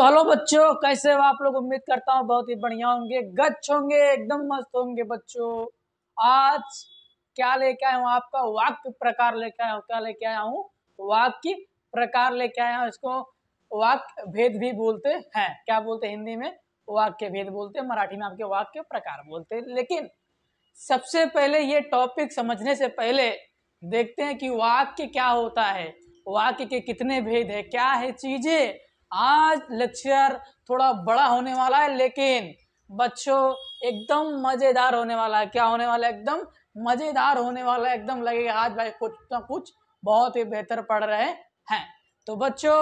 Hello बच्चों, कैसे हो आप लोग। उम्मीद करता हूँ बहुत ही बढ़िया होंगे, गच्छ होंगे, एकदम मस्त होंगे बच्चों। आज क्या लेके आया हूँ, आपका वाक्य प्रकार लेके आया हूँ। क्या लेके आया हूँ? वाक्य प्रकार लेके आया हूँ। इसको वाक्य भेद भी बोलते हैं। क्या बोलते हैं? हिंदी में वाक्य भेद बोलते हैं, मराठी में आपके वाक्य प्रकार बोलते हैं। लेकिन सबसे पहले ये टॉपिक समझने से पहले देखते हैं कि वाक्य क्या होता है, वाक्य के कितने भेद है, क्या है चीजें। आज लेक्चर थोड़ा बड़ा होने वाला है, लेकिन बच्चों एकदम मजेदार होने वाला है। क्या होने वाला है? एकदम मजेदार होने वाला है। एकदम लगेगा आज भाई कुछ ना कुछ बहुत ही बेहतर पढ़ रहे हैं। तो बच्चों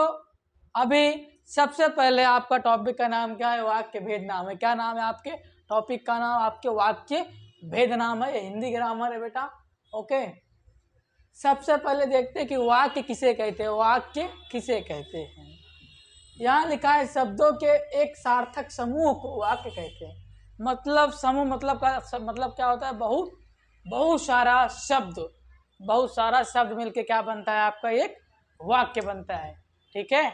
अभी सबसे पहले आपका टॉपिक का नाम क्या है? वाक्य भेद नाम है। क्या नाम है आपके टॉपिक का नाम? आपके वाक्य भेद नाम है। हिंदी ग्रामर है बेटा। ओके, सबसे पहले देखते हैं कि वाक्य किसे कहते हैं। वाक्य किसे कहते हैं? यहाँ लिखा है शब्दों के एक सार्थक समूह को वाक्य कहते हैं। मतलब समूह मतलब क्या होता है? बहुत सारा शब्द, बहुत सारा शब्द मिलके क्या बनता है? आपका एक वाक्य बनता है। ठीक है,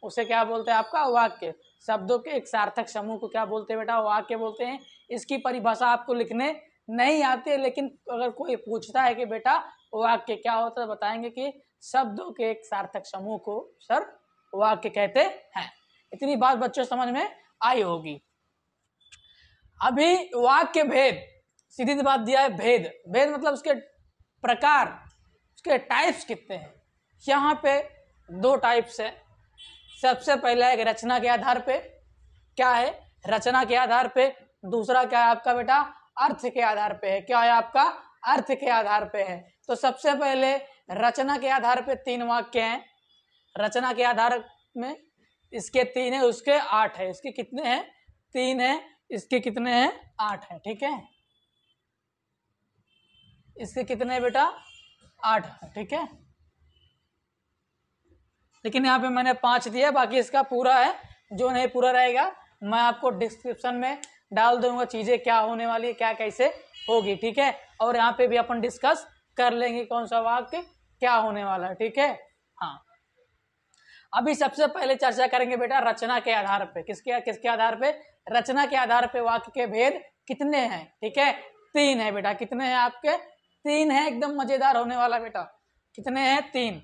उसे क्या बोलते हैं? आपका वाक्य। शब्दों के एक सार्थक समूह को क्या बोलते हैं बेटा? वाक्य बोलते हैं। इसकी परिभाषा आपको लिखने नहीं आती है, लेकिन अगर कोई पूछता है कि बेटा वाक्य क्या होता है, बताएंगे कि शब्दों के एक सार्थक समूह को सर वाक्य कहते हैं। इतनी बात बच्चों समझ में आई होगी। अभी वाक्य भेद, सीधी बात दिया है। भेद भेद मतलब उसके प्रकार, उसके टाइप्स कितने हैं। यहाँ पे दो टाइप्स है। सबसे पहला एक रचना के आधार पे। क्या है? रचना के आधार पे। दूसरा क्या है आपका बेटा? अर्थ के आधार पे है। क्या है आपका? अर्थ के आधार पे है। तो सबसे पहले रचना के आधार पे 3 वाक्य हैं। रचना के आधार में इसके 3 है, उसके 8 है। इसके कितने हैं? 3 है, इसके कितने हैं? 8 है। ठीक है, इसके कितने बेटा? 8 है। ठीक है, लेकिन यहाँ पे मैंने 5 दिया, बाकी इसका पूरा है। जो नहीं पूरा रहेगा मैं आपको डिस्क्रिप्शन में डाल दूंगा, चीजें क्या होने वाली है, क्या कैसे होगी। ठीक है, और यहाँ पे भी अपन डिस्कस कर लेंगे कौन सा वाक्य क्या होने वाला है। ठीक है, हाँ। अभी सबसे पहले चर्चा करेंगे बेटा रचना के आधार पे। किसके आधार पे? रचना के आधार पे वाक्य के भेद कितने हैं? ठीक है, 3 है बेटा। कितने हैं आपके? 3 है। एकदम मजेदार होने वाला बेटा। कितने हैं? 3।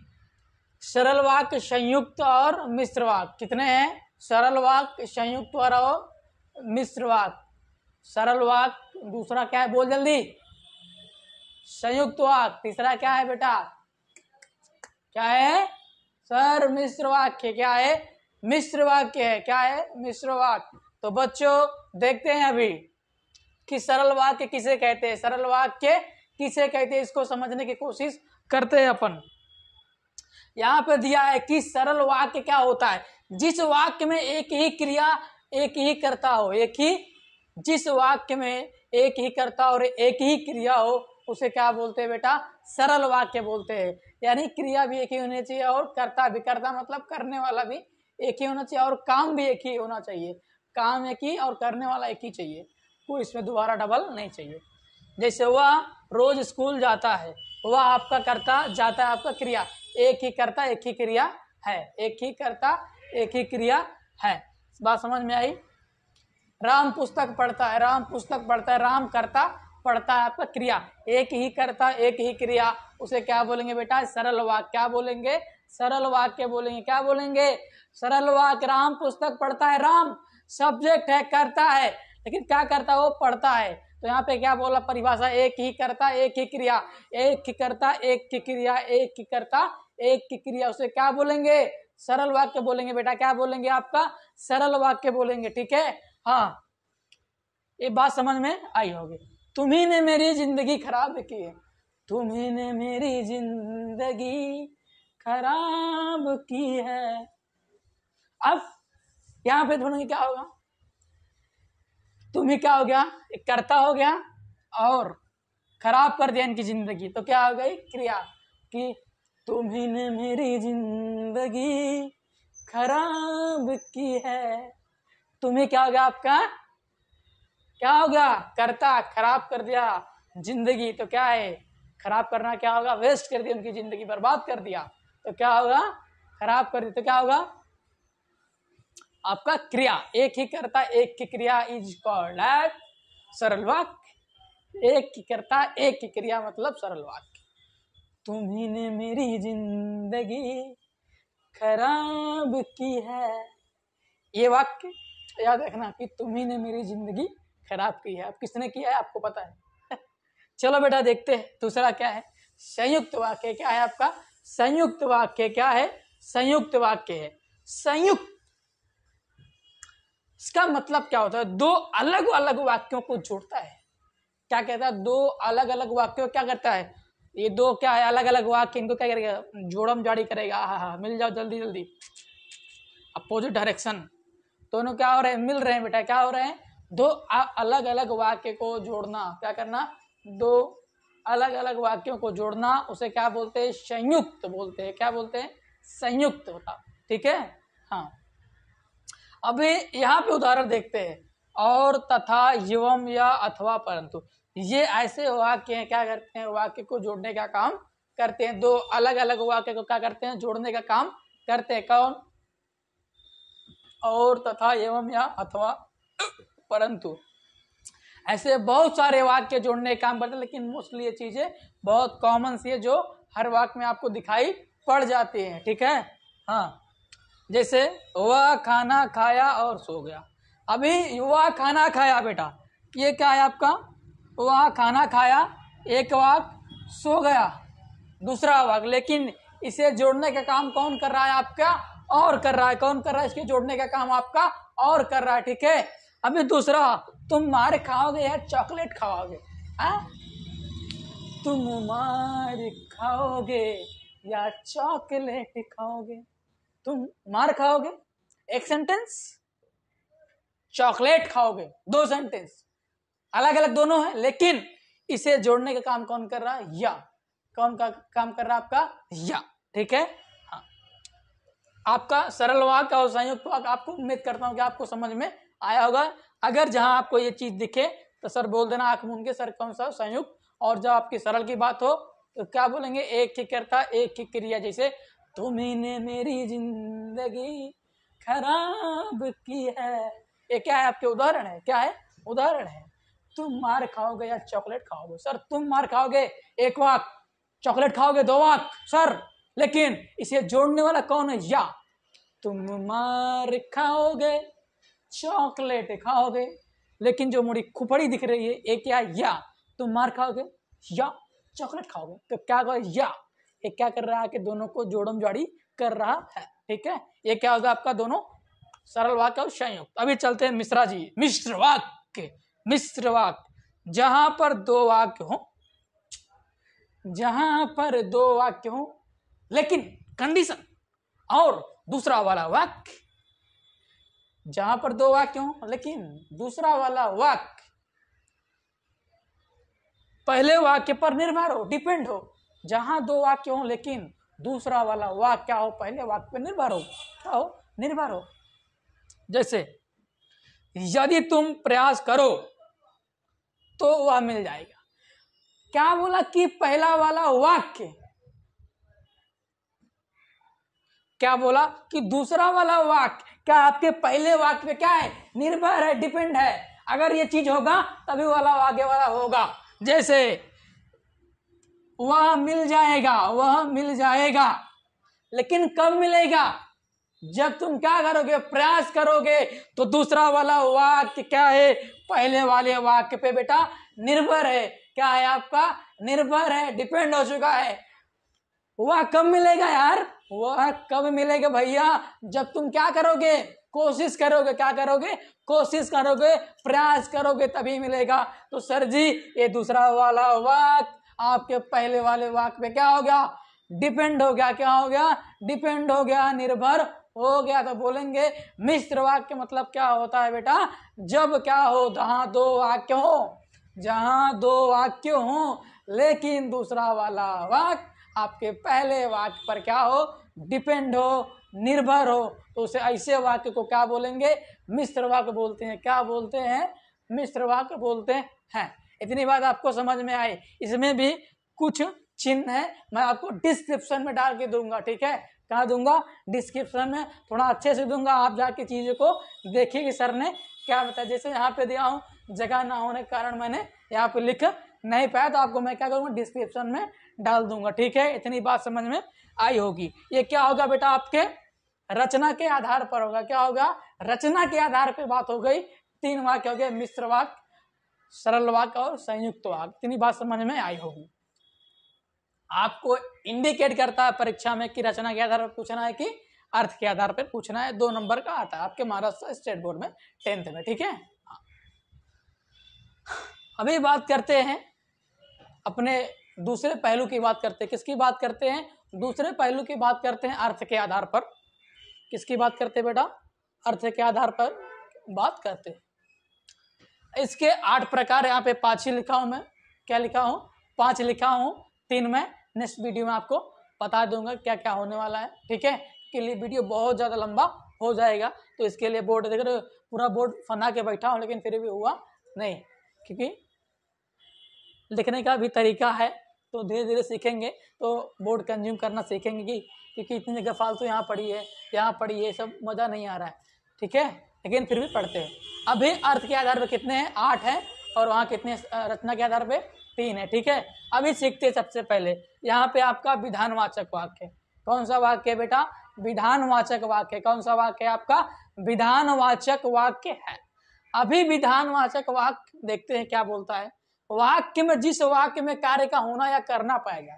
सरल वाक्य, संयुक्त और मिश्र वाक्य। कितने हैं? सरल वाक्य, संयुक्त और मिश्र वाक्य। सरल वाक्य, दूसरा क्या है? बोल जल्दी। संयुक्त वाक्य। तीसरा क्या है बेटा? क्या है सर? मिश्र वाक्य। क्या है? मिश्र वाक्य है। क्या है? मिश्र वाक्य। तो बच्चों देखते हैं अभी कि सरल वाक्य किसे कहते हैं। सरल वाक्य किसे कहते हैं, इसको समझने की कोशिश करते हैं अपन। यहाँ पे दिया है कि सरल वाक्य क्या होता है? जिस वाक्य में एक ही क्रिया एक ही करता हो, जिस वाक्य में एक ही करता और एक ही क्रिया हो, उसे क्या बोलते हैं बेटा? सरल वाक्य बोलते हैं। यानी क्रिया भी एक ही होनी चाहिए और कर्ता भी। कर्ता मतलब करने वाला भी एक ही होना चाहिए और काम भी एक ही होना चाहिए। काम एक ही और करने वाला एक ही चाहिए, कोई इसमें दोबारा डबल नहीं चाहिए। जैसे वह रोज स्कूल जाता है, वह आपका कर्ता, जाता है आपका क्रिया। एक ही कर्ता एक ही क्रिया है। एक ही कर्ता एक ही क्रिया है। बात समझ में आई? राम पुस्तक पढ़ता है, राम पुस्तक पढ़ता है, राम कर्ता, पढ़ता है आपका क्रिया। एक ही कर्ता एक ही क्रिया, उसे क्या बोलेंगे बेटा? सरल वाक्य। क्या बोलेंगे? सरल वाक्य बोलेंगे। क्या बोलेंगे? सरल वाक्य। राम पुस्तक पढ़ता है, राम सब्जेक्ट है, करता है, लेकिन क्या करता है? वो पढ़ता है। तो यहाँ पे क्या बोला परिभाषा? एक ही कर्ता एक ही क्रिया। एक ही कर्ता एक ही क्रिया, एक ही कर्ता एक ही क्रिया, उसे क्या बोलेंगे? सरल वाक्य बोलेंगे बेटा। क्या बोलेंगे? आपका सरल वाक्य बोलेंगे। ठीक है, हाँ, ये बात समझ में आई होगी। तुम्ही ने मेरी जिंदगी खराब की है, तुम्ही ने मेरी जिंदगी खराब की है। अब यहाँ पे ढूंढेंगे क्या होगा? तुम्ही क्या हो गया? एक कर्ता हो गया और खराब कर दिया इनकी जिंदगी, तो क्या हो गई? क्रिया। कि तुम्ही ने मेरी जिंदगी खराब की है। तुम्ही क्या हो गया आपका? क्या हो गया? कर्ता, खराब कर दिया जिंदगी, तो क्या है? खराब करना क्या होगा? वेस्ट कर दिया, उनकी जिंदगी बर्बाद कर दिया, तो क्या होगा? खराब कर दिया। तो क्या होगा? आपका क्रिया, एक ही कर्ता एक की क्रिया इज कॉल्ड एज सरल वाक्य। एक की कर्ता एक की क्रिया मतलब सरल वाक्य। तुम्ही ने मेरी जिंदगी खराब की है, ये वाक्य याद रखना कि तुम्ही ने मेरी जिंदगी खराब की है। अब किसने किया है आपको पता है। चलो बेटा देखते हैं दूसरा क्या है, संयुक्त वाक्य। क्या है आपका संयुक्त वाक्य? क्या है संयुक्त वाक्य? है संयुक्त, इसका मतलब क्या होता है? दो अलग अलग वाक्यों को जोड़ता है। क्या कहता है? दो अलग अलग वाक्यों क्या करता है? ये दो क्या है अलग अलग वाक्य, इनको क्या करेगा? जोड़म जाड़ी करेगा। हाँ, मिल जाओ जल्दी जल्दी, अपोजिट डायरेक्शन, दोनों क्या हो रहे हैं? मिल रहे हैं बेटा। क्या हो रहे हैं? दो अलग अलग वाक्य को जोड़ना। क्या करना? दो अलग अलग वाक्यों को जोड़ना, उसे क्या बोलते हैं? संयुक्त बोलते हैं। क्या बोलते हैं? संयुक्त होता। ठीक है। हाँ, अभी यहाँ पे उदाहरण देखते हैं। और, तथा, एवं, या, अथवा, परंतु, ये ऐसे वाक्य हैं, क्या करते हैं? वाक्य को जोड़ने का काम करते हैं। दो अलग अलग वाक्य को क्या करते हैं? जोड़ने का काम करते हैं। कौन? और, तथा, एवं, या, अथवा, परंतु, ऐसे बहुत सारे वाक्य जोड़ने का काम करते हैं, लेकिन मोस्टली ये चीजें बहुत कॉमन सी है जो हर वाक्य में आपको दिखाई पड़ जाती है। ठीक है। हाँ, जैसे वह खाना खाया और सो गया। अभी वह खाना खाया बेटा, ये क्या है आपका? वह खाना खाया एक वाक्य, सो गया दूसरा वाक्य, लेकिन इसे जोड़ने का काम कौन कर रहा है आपका? और कर रहा है। कौन कर रहा है? इसके जोड़ने का काम आपका और कर रहा है। ठीक है। अभी दूसरा, तुम मार खाओगे या चॉकलेट खाओगे? तुम मार खाओगे या चॉकलेट खाओगे? तुम मार खाओगे एक सेंटेंस, चॉकलेट खाओगे दो सेंटेंस, अलग अलग दोनों है, लेकिन इसे जोड़ने का काम कौन कर रहा है? या। कौन का काम कर रहा है आपका? या। ठीक है। हाँ, आपका सरल वाक्य और संयुक्त वाक्य आपको उम्मीद करता हूं कि आपको समझ में आया होगा। अगर जहां आपको ये चीज दिखे तो सर बोल देना आंख मूंद के, सर कौन सा संयुक्त। और जब आपकी सरल की बात हो तो क्या बोलेंगे? एक ही कर्ता एक ही क्रिया। जैसे तुम्ही ने मेरी जिंदगी खराब की है, ये क्या है? आपके उदाहरण है। क्या है? उदाहरण है। तुम मार खाओगे या चॉकलेट खाओगे? सर तुम मार खाओगे एक वाक्य, चॉकलेट खाओगे दो वाक्य सर, लेकिन इसे जोड़ने वाला कौन है? या। तुम मार खाओगे चॉकलेट खाओगे, लेकिन जो मुड़ी खुपड़ी दिख रही है ये क्या? या। तुम मार खाओगे या चॉकलेट खाओगे, तो क्या कहो? या। ये क्या कर रहा है कि दोनों को जोड़म जाड़ी कर रहा है। ठीक है। ये क्या होगा आपका? दोनों सरल वाक्य और संयुक्त। अभी चलते हैं मिश्रा जी, मिश्र वाक्य। मिश्र वाक्य, जहां पर दो वाक्य हो, जहां पर दो वाक्य हो लेकिन कंडीशन और दूसरा वाला वाक्य, जहां पर दो वाक्य हो लेकिन दूसरा वाला वाक्य पहले वाक्य पर निर्भर हो, डिपेंड हो। जहां दो वाक्य हो लेकिन दूसरा वाला वाक्य क्या हो? पहले वाक्य पर निर्भर हो। क्या हो? निर्भर हो। जैसे यदि तुम प्रयास करो तो वह मिल जाएगा। क्या बोला? कि पहला वाला वाक्य, क्या बोला? कि दूसरा वाला वाक्य क्या आपके पहले वाक्य पे क्या है? निर्भर है, डिपेंड है। अगर ये चीज होगा तभी वाला आगे वाला होगा। जैसे वह मिल जाएगा, वह मिल जाएगा, लेकिन कब मिलेगा? जब तुम क्या करोगे? प्रयास करोगे। तो दूसरा वाला वाक्य क्या है? पहले वाले वाक्य पे बेटा निर्भर है। क्या है आपका? निर्भर है, डिपेंड हो चुका है। वह कब मिलेगा यार? वह कब मिलेगा भैया? जब तुम क्या करोगे? कोशिश करोगे। क्या करोगे? कोशिश करोगे, प्रयास करोगे, तभी मिलेगा। तो सर जी ये दूसरा वाला वाक्य आपके पहले वाले वाक्य पे क्या हो गया? डिपेंड हो गया। क्या हो गया? डिपेंड हो गया, निर्भर हो गया। तो बोलेंगे मिश्र वाक्य मतलब क्या होता है बेटा? जब क्या हो? जहां दो वाक्य हो, जहां दो वाक्य हो लेकिन दूसरा वाला वाक्य आपके पहले वाक्य पर क्या हो? डिपेंड हो, निर्भर हो, तो उसे ऐसे वाक्य को क्या बोलेंगे? मिश्र वाक्य बोलते हैं। क्या बोलते हैं? मिश्र वाक्य बोलते हैं। इतनी बात आपको समझ में आई। इसमें भी कुछ चिन्ह है मैं आपको डिस्क्रिप्शन में डाल के दूंगा, ठीक है। कहाँ दूंगा? डिस्क्रिप्शन में, थोड़ा अच्छे से दूंगा, आप जाके चीज़ों को देखिए कि सर ने क्या बताया। जैसे यहाँ पे दिया हूँ, जगह ना होने के कारण मैंने यहाँ पे लिख नहीं पाया, तो आपको मैं क्या करूँगा, डिस्क्रिप्शन में डाल दूंगा, ठीक है। इतनी बात समझ में आई होगी। ये क्या होगा बेटा, आपके रचना के आधार पर होगा। क्या होगा? रचना के आधार पर बात हो गई। 3 वाक्य हो गए, मिश्र वाक्य, सरल वाक्य और संयुक्त वाक्य। इतनी बात समझ में आई होगी। आपको इंडिकेट करता है परीक्षा में कि रचना के आधार पर पूछना है कि अर्थ के आधार पर पूछना है। 2 नंबर का आता है आपके महाराष्ट्र स्टेट बोर्ड में 10th में, ठीक है। अभी बात करते हैं अपने दूसरे पहलू की बात करते हैं। किसकी बात करते हैं? दूसरे पहलू की बात करते हैं, अर्थ के आधार पर। किसकी बात करते हैं बेटा? अर्थ के आधार पर बात करते हैं। इसके 8 प्रकार यहाँ पे 5 ही लिखा हूं मैं। क्या लिखा हूं? 5 लिखा हूं, 3 मैं नेक्स्ट वीडियो में आपको बता दूंगा क्या क्या होने वाला है, ठीक है। के लिए वीडियो बहुत ज़्यादा लंबा हो जाएगा, तो इसके लिए बोर्ड देख रहे हो, पूरा बोर्ड फना के बैठा हूँ, लेकिन फिर भी हुआ नहीं, क्योंकि लिखने का भी तरीका है, तो धीरे धीरे सीखेंगे तो बोर्ड कंज्यूम करना सीखेंगे कि क्योंकि इतनी जगह फालतू यहाँ पड़ी है, यहाँ पड़ी है, सब मज़ा नहीं आ रहा है, ठीक है। लेकिन फिर भी पढ़ते हैं। अभी अर्थ के आधार पर कितने हैं? 8 हैं, और वहाँ कितने रचना के आधार पर 3 है, ठीक है। अभी सीखते हैं। सबसे पहले यहाँ पे आपका विधानवाचक वाक्य। कौन सा वाक्य बेटा? विधानवाचक वाक्य। कौन सा वाक्य है आपका? विधानवाचक वाक्य है। अभी विधानवाचक वाक्य देखते हैं क्या बोलता है। वाक्य में, जिस वाक्य में कार्य का होना या करना पाएगा,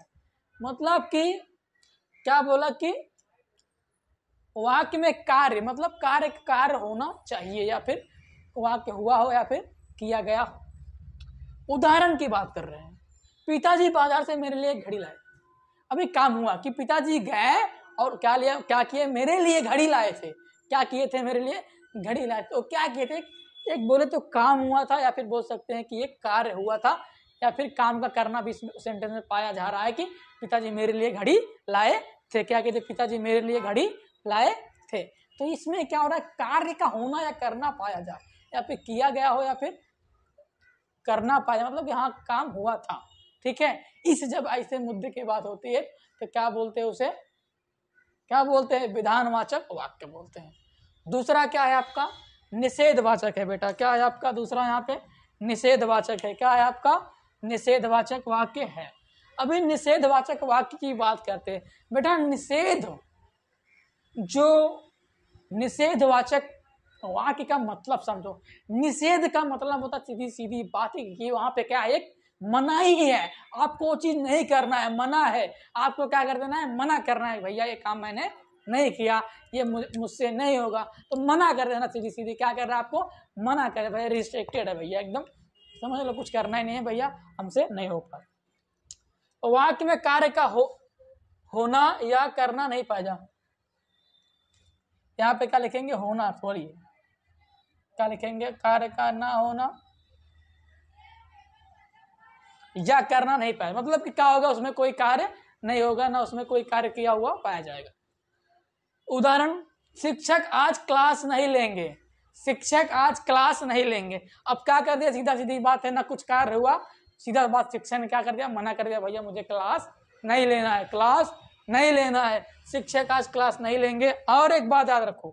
मतलब कि क्या बोला कि वाक्य में कार्य, मतलब कार्य होना चाहिए, या फिर वाक्य हुआ हो या फिर किया गया हो। उदाहरण की बात कर रहे हैं। पिताजी बाजार से मेरे लिए घड़ी लाए। अभी काम हुआ कि पिताजी गए और क्या किए? मेरे लिए घड़ी लाए थे। क्या किए थे? मेरे लिए घड़ी लाए थे। तो क्या किए थे? एक बोले तो काम हुआ था, या फिर बोल सकते हैं कि एक कार्य हुआ था, या फिर काम का करना भी सेंटेंस में पाया जा रहा है कि पिताजी मेरे लिए घड़ी लाए थे। क्या कहते? पिताजी मेरे लिए घड़ी लाए थे। तो इसमें क्या हो रहा है? कार्य का होना या करना पाया जाए, या फिर किया गया हो या फिर करना पाया, मतलब यहाँ काम हुआ था, ठीक है। इस जब ऐसे मुद्दे की बात होती है तो क्या बोलते हैं उसे? क्या बोलते हैं? विधानवाचक वाक्य बोलते हैं। दूसरा क्या है आपका? निषेधवाचक है बेटा। क्या है आपका दूसरा? यहाँ पे निषेधवाचक है। क्या है आपका? निषेधवाचक वाक्य है। अभी निषेधवाचक वाक्य की बात करते हैं बेटा। निषेधवाचक वाक्य का मतलब समझो। निषेध का मतलब होता सीधी सीधी बात है कि वहां पे क्या है? एक मनाही है, आपको वो चीज नहीं करना है, मना है। आपको क्या कर देना है? मना करना है, भैया ये काम मैंने नहीं किया, ये मुझसे नहीं होगा, तो मना कर देना सीधी सीधी। क्या कर रहा है? आपको मना कर, भैया रिस्ट्रिक्टेड है, भैया एकदम समझ लो, कुछ करना ही नहीं है भैया, हमसे नहीं हो पाए। तो वाक्य में कार्य का होना या करना नहीं पाया। यहाँ पे क्या लिखेंगे? होना। थोड़ी क्या लिखेंगे? कार्य का ना होना या करना नहीं पाया, मतलब कि क्या होगा? उसमें कोई कार्य नहीं होगा, ना उसमें कोई कार्य किया हुआ पाया जाएगा। उदाहरण, शिक्षक आज क्लास नहीं लेंगे। शिक्षक आज क्लास नहीं लेंगे। अब क्या कर दिया? सीधा सीधी बात है, ना कुछ कार्य हुआ, सीधा बात शिक्षक ने क्या कर दिया? मना कर दिया, भैया मुझे क्लास नहीं लेना है, क्लास नहीं लेना है, शिक्षक आज क्लास नहीं लेंगे। और एक बात याद रखो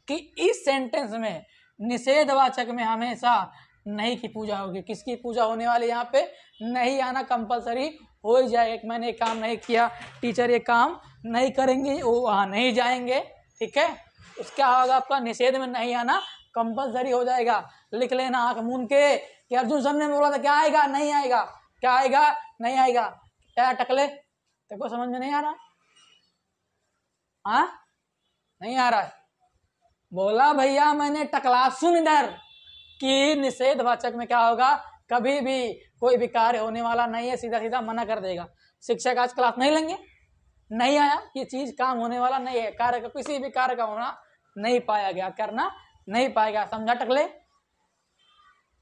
कि इस सेंटेंस में निषेधवाचक में हमेशा नहीं की पूजा होगी। किसकी पूजा होने वाली? यहाँ पे नहीं आना कंपलसरी हो ही जाए। एक मैंने काम नहीं किया, टीचर ये काम नहीं करेंगे, वो वहाँ नहीं जाएंगे, ठीक है। उसका होगा आपका निषेध में नहीं आना कंपलसरी हो जाएगा। लिख लेना आंख मूंद के कि अर्जुन सर ने बोला था क्या आएगा? नहीं आएगा। क्या आएगा? नहीं आएगा। क्या टकले? देखो समझ में नहीं आ रहा? हाँ, नहीं आ रहा है। बोला भैया मैंने टकला। सुन इधर कि निषेधवाचक में क्या होगा? कभी भी कोई भी कार्य होने वाला नहीं है, सीधा सीधा मना कर देगा। शिक्षक आज क्लास नहीं लेंगे, नहीं आया, ये चीज काम होने वाला नहीं है। कार्य का, किसी भी कार्य का होना नहीं पाया गया, करना नहीं पाएगा। समझा टकले?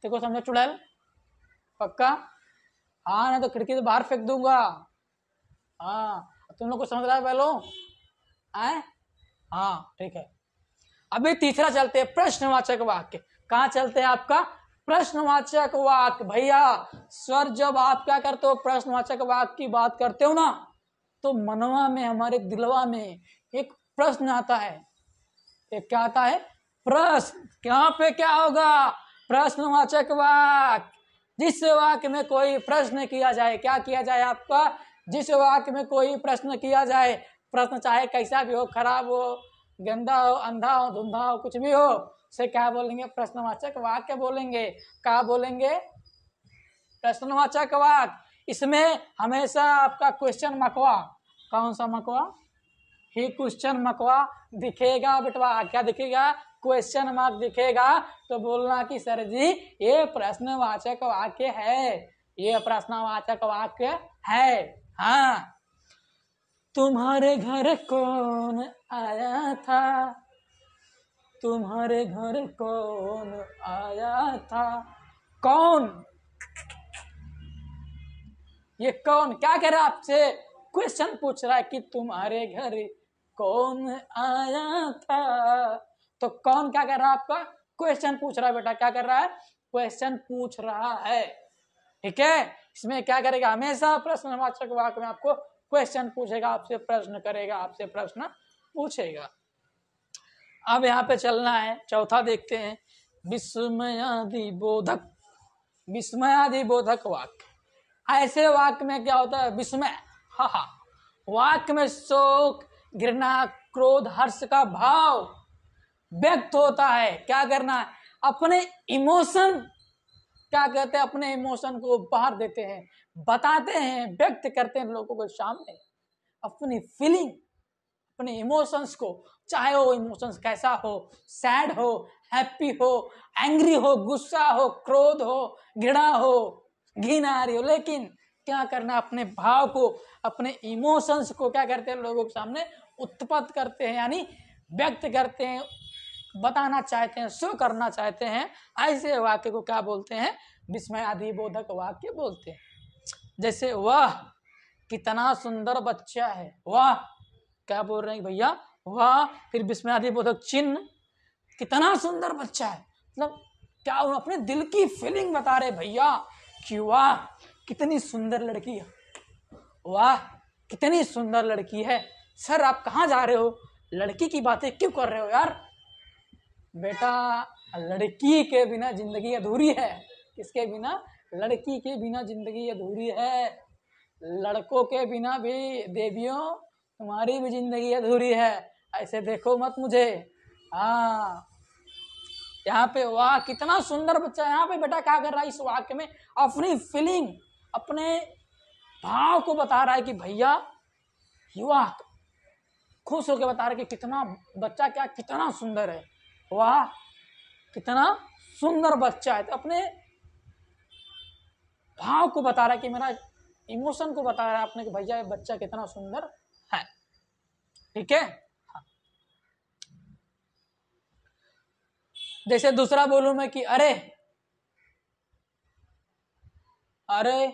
देखो समझो चुड़ैल? पक्का? हाँ, नहीं तो खिड़की से बाहर फेंक दूंगा। हाँ, तुम लोग को समझ रहा है पहलो? आए? हाँ, ठीक है। अभी तीसरा चलते हैं, प्रश्नवाचक वाक्य। कहाँ चलते हैं? आपका प्रश्नवाचक वाक्य भैया सर, जब आप क्या करते हो प्रश्नवाचक वाक्य की बात करते हो ना, तो मनवा में, हमारे दिलवा में एक प्रश्न आता है। एक क्या आता है? प्रश्न। यहाँ पे क्या होगा? प्रश्नवाचक वाक्य। जिस वाक्य में कोई प्रश्न किया जाए, क्या किया जाए आपका? जिस वाक्य में कोई प्रश्न किया जाए, प्रश्न चाहे कैसा भी हो, खराब हो, गंदा हो, अंधा हो, धुंधा हो, कुछ भी हो, उसे क्या बोलेंगे? प्रश्नवाचक वाक्य बोलेंगे। क्या बोलेंगे? प्रश्नवाचक वाक्य। इसमें हमेशा आपका क्वेश्चन मकवा, कौन सा मकवा? ही क्वेश्चन मकवा दिखेगा बेटवा। क्या दिखेगा? क्वेश्चन मार्क दिखेगा। तो बोलना कि सर जी ये प्रश्नवाचक वाक्य है, ये प्रश्नवाचक वाक्य है। हाँ, तुम्हारे घर कौन आया था, तुम्हारे घर कौन आया था। कौन? ये कौन क्या कह रहा है? आपसे क्वेश्चन पूछ रहा है कि तुम्हारे घर कौन आया था। तो कौन क्या कर रहा है? आपका क्वेश्चन पूछ रहा है बेटा। क्या कर रहा है? क्वेश्चन पूछ रहा है। ठीक है, इसमें क्या करेगा? हमेशा प्रश्नवाचक वाक्य में आपको क्वेश्चन पूछेगा, आपसे प्रश्न करेगा, आपसे प्रश्न पूछेगा। अब यहाँ पे चलना है, चौथा देखते हैं, विस्मयादि बोधक। विस्मयादि बोधक वाक्य। ऐसे वाक्य में क्या होता है? विस्मय, हा, वाक्य में शोक, घृणा, क्रोध, हर्ष का भाव व्यक्त होता है। क्या करना है? अपने इमोशन, क्या कहते हैं, अपने इमोशन को बाहर देते हैं, बताते हैं, व्यक्त करते हैं लोगों के सामने अपनी फीलिंग, अपने इमोशंस को। चाहे वो इमोशंस कैसा हो, सैड हो, हैप्पी हो, एंग्री हो, गुस्सा हो, क्रोध हो, घृणा हो, घृणा आ रही हो, लेकिन क्या करना? अपने भाव को, अपने इमोशंस को क्या करते हैं? लोगों के सामने उत्पन्न करते हैं, यानी व्यक्त करते हैं, बताना चाहते हैं, शो करना चाहते हैं। ऐसे वाक्य को क्या बोलते हैं? विस्मयादि बोधक वाक्य बोलते हैं। जैसे वाह कितना सुंदर बच्चा है, वाह, क्या बोल रहे हैं भैया? वाह। फिर विस्मयादि बोधक चिन्ह, कितना सुंदर बच्चा है, मतलब क्या वो अपने दिल की फीलिंग बता रहे भैया कि वाह कितनी सुंदर लड़की है, वाह कितनी सुंदर लड़की है। सर आप कहाँ जा रहे हो? लड़की की बातें क्यों कर रहे हो यार? बेटा लड़की के बिना जिंदगी अधूरी है। किसके बिना? लड़की के बिना जिंदगी अधूरी है। लड़कों के बिना भी देवियों तुम्हारी भी जिंदगी अधूरी है। ऐसे देखो मत मुझे। हाँ, यहाँ पे वाह कितना सुंदर बच्चा। यहाँ पे बेटा क्या कर रहा है? इस वाक्य में अपनी फीलिंग, अपने भाव को बता रहा है कि भैया युवा खुश होकर बता रहा है कि कितना बच्चा क्या कितना सुंदर है, वाह कितना सुंदर बच्चा है। तो अपने भाव को बता रहा है कि मेरा इमोशन को बता रहा है अपने कि भैया ये बच्चा कितना सुंदर है। ठीक है, हाँ। जैसे दूसरा बोलूं मैं कि अरे अरे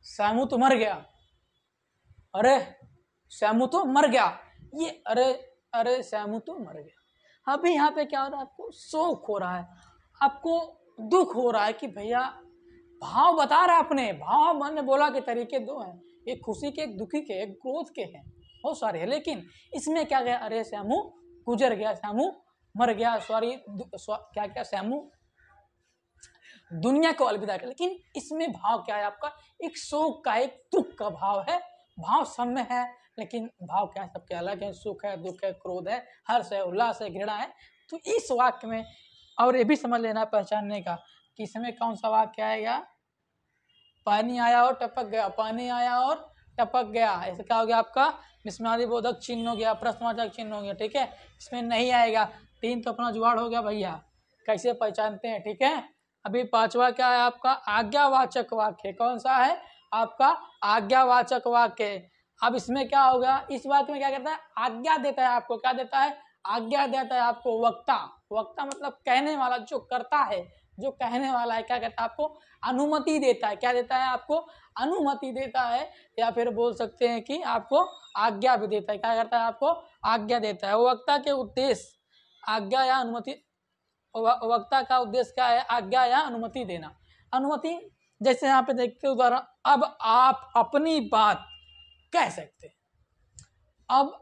श्यामू तो मर गया, अरे श्यामू तो मर गया। ये अरे अरे श्यामू तो मर गया। अभी यहाँ पे क्या हो रहा है? आपको शोक हो रहा है, आपको दुख हो रहा है कि भैया भाव बता रहा है अपने भाव। मैंने बोला कि तरीके दो हैं, एक खुशी के, एक दुखी के, एक क्रोध के हैं, बहुत सारे हैं। लेकिन इसमें क्या गया? अरे श्यामू गुजर गया, श्यामू मर गया, सॉरी क्या क्या श्यामू दुनिया को अलविदा कर। लेकिन इसमें भाव क्या है आपका? एक शोक का, एक दुख का भाव है। भाव सब में है, लेकिन भाव क्या है? सबके अलग है। सुख है, दुख है, क्रोध है, हर्ष है, उल्लास है, घृणा है। तो इस वाक्य में और ये भी समझ लेना, पहचानने का कि इसमें कौन सा वाक्य आएगा? पानी आया और टपक गया, पानी आया और टपक गया। ऐसा क्या हो गया आपका? विस्मयादि बोधक चिन्ह हो गया, प्रश्नवाचक चिन्ह हो गया। ठीक है, इसमें नहीं आएगा। 3 तो अपना जुगाड़ हो गया भैया, कैसे पहचानते हैं? ठीक है, अभी 5वां क्या है आपका? आज्ञावाचक वाक्य। कौन सा है आपका? आज्ञावाचक वाक्य। अब इसमें क्या होगा? इस वाक्य में क्या करता है? आज्ञा देता है आपको। क्या देता है? आज्ञा देता है आपको। वक्ता, वक्ता मतलब कहने वाला, जो करता है, जो कहने वाला है, क्या कहता है? आपको अनुमति देता है। क्या देता है? आपको अनुमति देता है, या फिर बोल सकते हैं कि आपको आज्ञा भी देता है। क्या करता है? आपको आज्ञा देता है। वक्ता के उद्देश्य आज्ञा या अनुमति वक्ता का उद्देश्य क्या है? आज्ञा या अनुमति देना। अनुमति, जैसे यहाँ पे देखते हो उदाहरण, अब आप अपनी बात कह सकते हैं। अब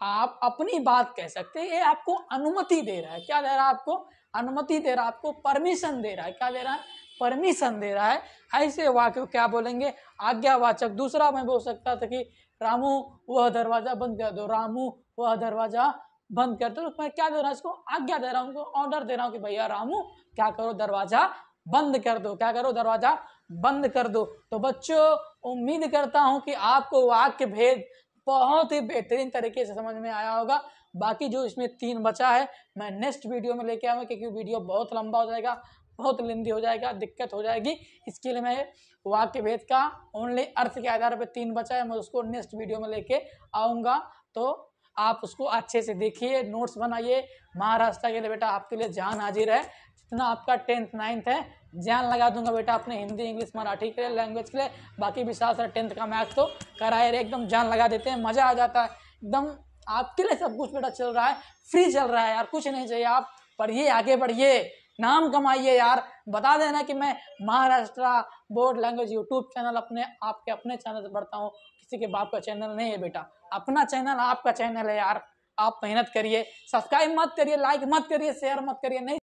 आप अपनी बात कह सकते हैं। ये आपको अनुमति दे रहा है। क्या दे रहा है आपको? अनुमति दे रहा है, आपको परमिशन दे रहा है। क्या दे रहा है? परमिशन दे रहा है। ऐसे वाक्य को क्या बोलेंगे? आज्ञावाचक। दूसरा मैं बोल सकता था कि रामू वह दरवाजा बंद कर दो, रामू वह दरवाजा बंद कर दो। तो मैं क्या दे रहा हूँ? इसको आज्ञा दे रहा हूँ, उनको ऑर्डर दे रहा हूँ कि भैया रामू क्या करो, दरवाजा बंद कर दो। क्या करो? दरवाजा बंद कर दो। तो बच्चों, उम्मीद करता हूं कि आपको वाक्य भेद बहुत ही बेहतरीन तरीके से समझ में आया होगा। बाकी जो इसमें 3 बचा है मैं नेक्स्ट वीडियो में लेके आऊंगा, क्योंकि वीडियो बहुत लंबा हो जाएगा, बहुत लेंदी हो जाएगा, दिक्कत हो जाएगी। इसके लिए मैं वाक्य भेद का ओनली अर्थ के आधार पर 3 बचा है, मैं उसको नेक्स्ट वीडियो में लेके आऊंगा। तो आप उसको अच्छे से देखिए, नोट्स बनाइए। महाराष्ट्र के लिए बेटा आपके लिए जान हाजिर है। जितना आपका 10th 9th है, जान लगा दूंगा बेटा अपने हिंदी इंग्लिश मराठी के लिए, लैंग्वेज के लिए। बाकी विशाल सर 10th का मैथ्स तो कराए रहे, एकदम जान लगा देते हैं, मजा आ जाता है एकदम। आपके लिए सब कुछ बेटा चल रहा है, फ्री चल रहा है यार, कुछ नहीं चाहिए। आप पढ़िए, आगे बढ़िए, नाम कमाइए यार। बता देना कि मैं Maharashtra board language YouTube channel अपने आपके अपने चैनल से पढ़ता हूँ, किसी के बाप का चैनल नहीं है बेटा। अपना चैनल आपका चैनल है यार। आप मेहनत करिए, सब्सक्राइब मत करिए, लाइक मत करिए, शेयर मत करिए, नहीं